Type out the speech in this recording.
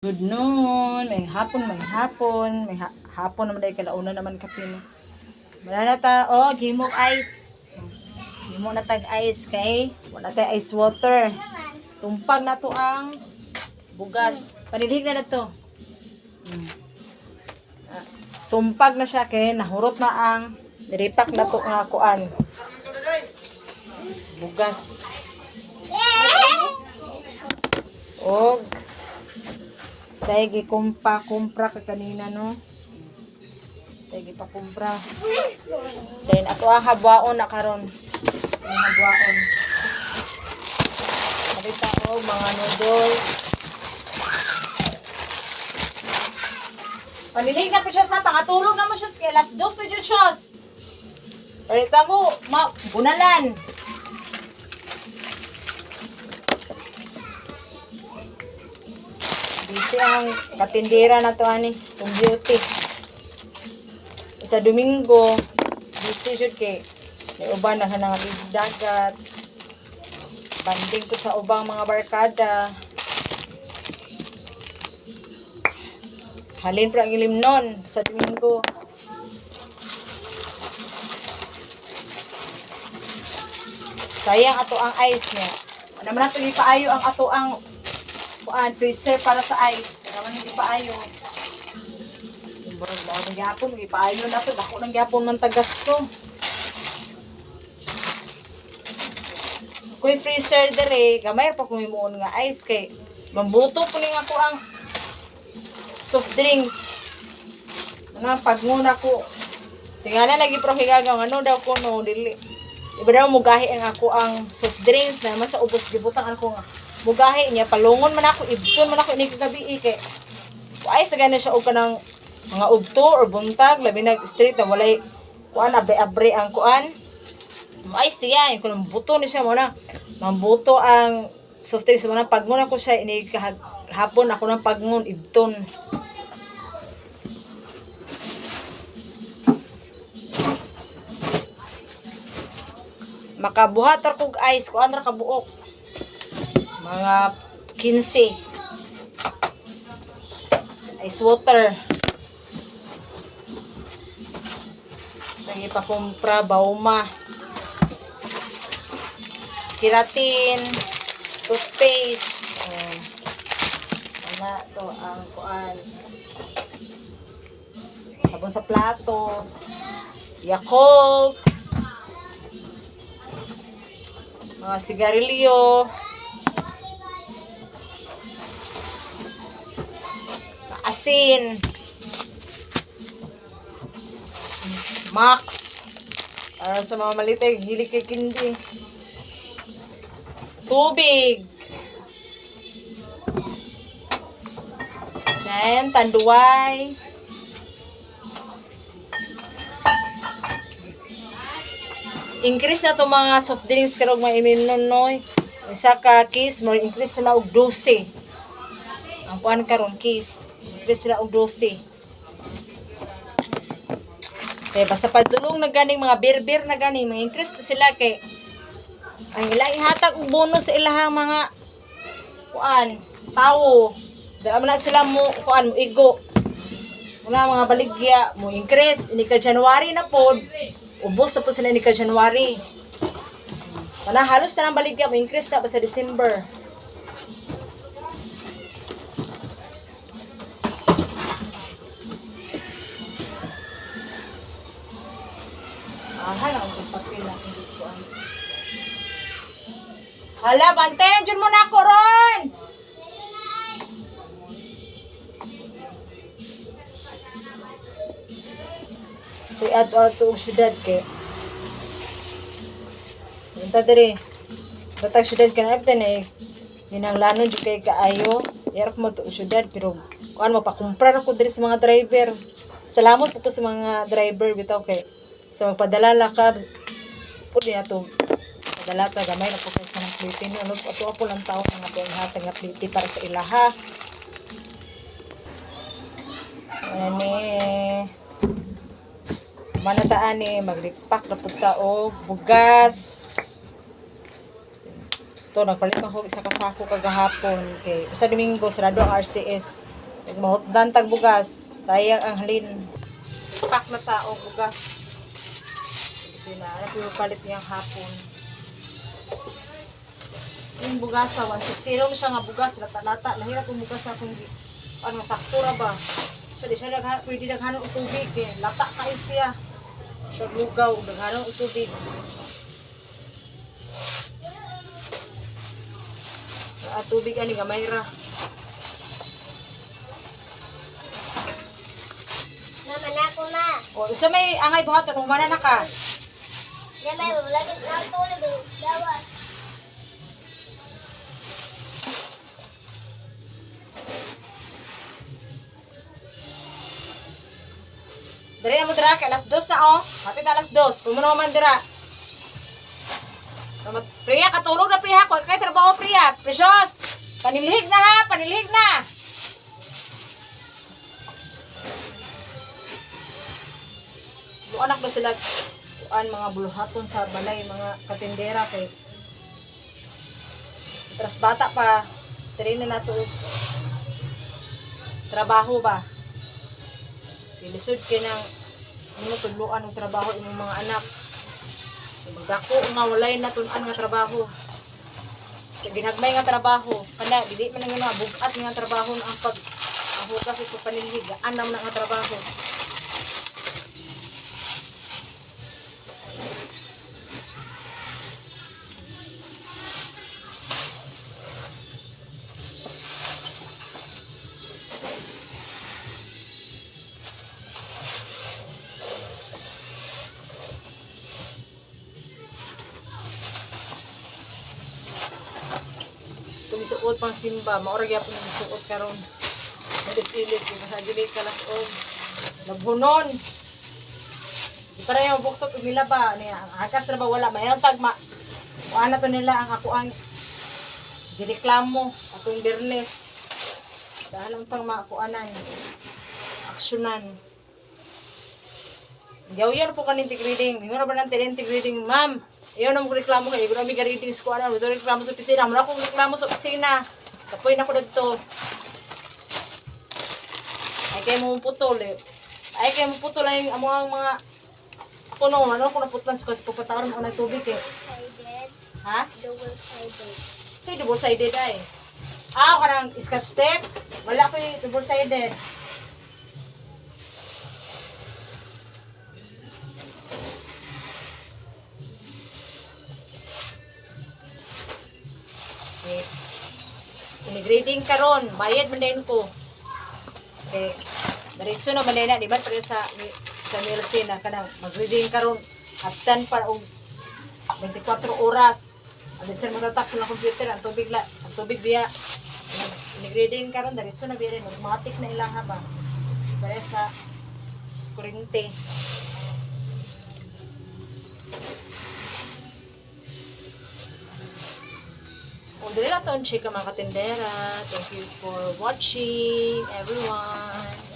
Good noon. May hapon. May hapon naman dahil kalauna naman kapin. Wala na ta, gimok ice. Gimok na tag ice kay wala tay ice water. Tumpag na to ang bugas. Panilhig na to. Tumpag na siya kay nahurot na ang diripak na to nga kuan. Bugas. Og dahil kumpra ka kanina, no? Dahil kumpra. Then, ato ang habwaon na karon. Ang habwaon. Nakita ko, mga noodles. Panilig na po siya sa pangatulog na mo siya. Kaya alas 12 yun siya. Parita mo, bunalan. Busy ang katindera na to ani, kung beauty. Sa Domingo, busy jud kay may uban na nang dagat. Banding ko sa ubang mga barkada. Halin pa ang ilimnon sa Domingo. Sayang ato ang ice niya. Ano man nato ipaayo ang ato ang freezer para sa ice. Naman hindi pa ayo. Murag daw ng gyapon, hindi pa ayo na to. Dako ng gyapon man tagas to. Kuy freezer dire, gamay pa kung imuon nga ice kay mambuto ko ning ako ang soft drinks. Ano pagnguna ko. Tingala lagi pro higagang ano daw ko no dili. Iba daw mugahi ang ako ang soft drinks na sa ubos gibutang ako nga mugahi niya, palungon man ako, ibton man ako ini kagabi kay ay sa ganun siya og kanang mga ubto or buntag, labi nag street na walay kuan abre ang kuan. Ay siya, yung kunang buto ni siya mo na mambuto ang soft drinks mo na pagmun ako siya ini hapon ako nang pagmun ibton. Makabuhat ra kog ice kuan ra kabuok. Mga 15 ice water. Lagi pa kumpra bauma, keratin, toothpaste. Ano to ang kuan, sabon sa plato, Yakult, mga sigarilyo, asin, Max, para sa mga malitay, hilig kay kindi, tubig, then tanduay, increase na to mga soft drinks karong mga iminonoy, isa ka kiss mo increase na og 12 ang kuan karon kiss increase sila og 12. Kaya basta padulong na ganing mga beer na ganing mga increase na sila kay ang ilang ihatag og bonus sa ilahang mga kuan tawo. Dala man na sila mo kuan mo igo. Wala mga baligya mo increase ini ka January na pod. Ubos na po sila ni ka January. Kana halos na nang baligya mo increase na ba sa December. Hala, ang papel na hindi ko ano. Hala, bantayan dyan mo na ako ron! Kaya ato ang syudad kaya. Punta diri. Batang syudad ka na epten eh. Hinanglanon dyan kay kaayo. Yarap mo ito ang syudad pero kung ano, pakumprar ako diri sa mga driver. Salamat po sa mga driver bitaw kay sa magpadala ka pwede na ito padala ta gamay na po kayo sa ng pliti no ato po lang tao nga ang hatag nga pliti para sa ilaha ani manataan ni maglipak na punta o bugas to nagpalit ako isa ka sako kagahapon kay sa Domingo sarado ang RCS. Mahutdan tag bugas. Sayang ang halin. Pak na tao bugas. Kasi na, yung palit niyang hapon. Yung bugas sa 160 siya nga bugas. Lata-lata. Nahirap yung bugas sa kung ano, saktura ba. So, di siya pwede naghanong tubig. Eh. Lata kayo siya. Siya lugaw. Naghanong tubig. Tubig ani gamay ra. Mama na ako na. O, isa may angay buhaton. Humana na ka. Yan may lagi na tulog dawa. Dari na mo dira kay alas 2 sa oh. Hapit alas 2. Pumunta man dira. Priya, katulog na Priya ko. Kaya trabaho Priya. Precious. Panilhig na ha. Panilhig na. Anak ba sila mga buluhaton sa balay, mga katindera kay tras bata pa. Tiri na nato trabaho ba. Ilisod kay nang ano tudluan og trabaho imong mga anak. Magdako nga walay natun-an nga trabaho. Sa ginagmay nga trabaho, kana dili man nga bugat nga trabaho ang pag hugas ito panilhig, anam na nga trabaho. Isuot pang simba, maura gyapon ni isuot karon. Ilis-ilis di sa dili kalas og labhonon. Di para yung buktot umila ba niya. Ang akas ra ba wala mayroon tag ana to nila ang ako ang gireklamo atong Bernes. Dahil ang pang makuanan aksyonan. Yaw-yaw po kanin tig-reading. Mura ba nang tig-reading, ma'am? Iyon ang reklamo kayo. Kung kami gariting ko, ano, ito reklamo sa opisina. Mula akong reklamo sa opisina. Kapoy na ko dito. Ay kayo mong putol eh. Ay kayo mong putol ay ang mga puno. Ano kung naputlan sa kasi pagpatawaran mo ng tubig eh. Sided. Ha? Double-sided. So, double-sided ay. Ah, karang scotch tape. Wala ko yung double-sided. Grading karon, bayad man din ko. Okay. Diretso na man din na, di ba? Pero sa Nielsen na kanang mag-grading karon aftan para og 24 oras. Ang sir matatak sa computer ang tubig biya. Ni-grading karon diretso na biya rin automatic na ilang haba. Para sa kuryente. Dili na taon chika mga katindera. Thank you for watching, everyone.